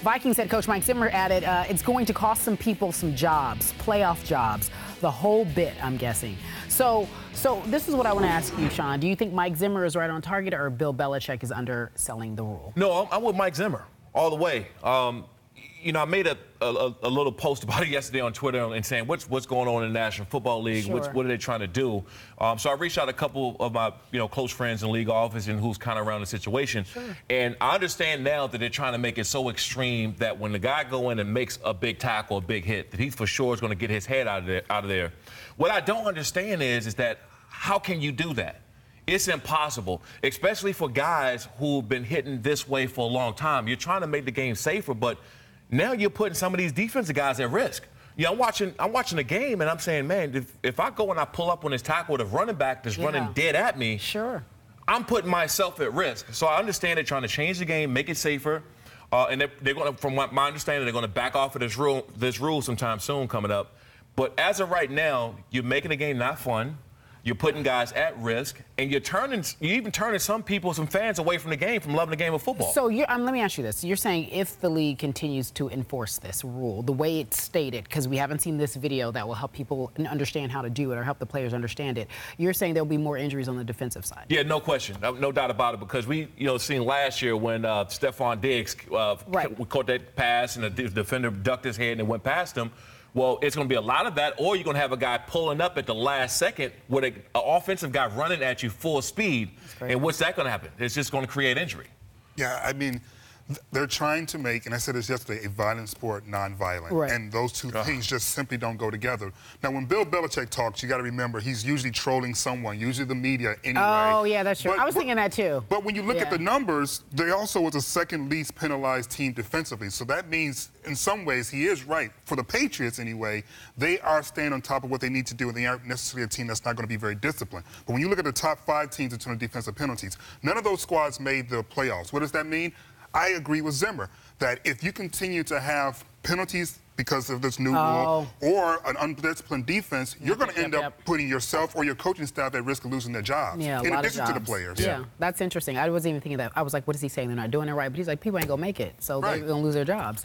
Vikings head coach Mike Zimmer added, it's going to cost some people some jobs, playoff jobs, the whole bit, I'm guessing. So this is what I want to ask you, Shawne. Do you think Mike Zimmer is right on target, or Bill Belichick is underselling the rule? No, I'm with Mike Zimmer all the way. You know, I made a little post about it yesterday on Twitter and saying what's going on in the National Football League, Sure. what are they trying to do? So I reached out to a couple of my close friends in the league office and who's kind of around the situation. Sure. And I understand now that they're trying to make it so extreme that when the guy go in and makes a big tackle, a big hit, that he for sure is going to get his head out of there. What I don't understand is that how can you do that? It's impossible, especially for guys who've been hitting this way for a long time. You're trying to make the game safer, but now you're putting some of these defensive guys at risk. You know, I'm watching the game, and I'm saying, man, if I go and I pull up on this tackle with a running back that's running dead at me, sure, I'm putting myself at risk. So I understand they're trying to change the game, make it safer, and they're going to, from my understanding, they're going to back off of this rule sometime soon coming up. But as of right now, you're making the game not fun. You're putting guys at risk, and you're even turning some people, some fans away from the game, from loving the game of football. So let me ask you this. You're saying if the league continues to enforce this rule, the way it's stated, because we haven't seen this video that will help people understand how to do it or help the players understand it, you're saying there'll be more injuries on the defensive side? Yeah, no question. No doubt about it, because we seen last year when Stephon Diggs caught that pass and the defender ducked his head and it went past him. Well, it's going to be a lot of that, or you're going to have a guy pulling up at the last second with an offensive guy running at you full speed. And what's that going to happen? It's just going to create injury. Yeah, I mean, they're trying to make, and I said this yesterday, a violent sport non-violent. Right. And those two things just simply don't go together. Now, when Bill Belichick talks, you got to remember he's usually trolling someone, usually the media anyway. Oh, yeah, that's true. I was thinking that too. But when you look at the numbers, they also was the second least penalized team defensively. So that means, in some ways, he is right. For the Patriots, anyway, they are staying on top of what they need to do, and they aren't necessarily a team that's not going to be very disciplined. But when you look at the top 5 teams in terms of defensive penalties, none of those squads made the playoffs. What does that mean? I agree with Zimmer that if you continue to have penalties because of this new rule or an undisciplined defense, you're going to end up putting yourself or your coaching staff at risk of losing their jobs, in addition to the players. Yeah, that's interesting. I wasn't even thinking that. I was like, what is he saying? They're not doing it right. But he's like, people ain't going to make it, so they're going to lose their jobs.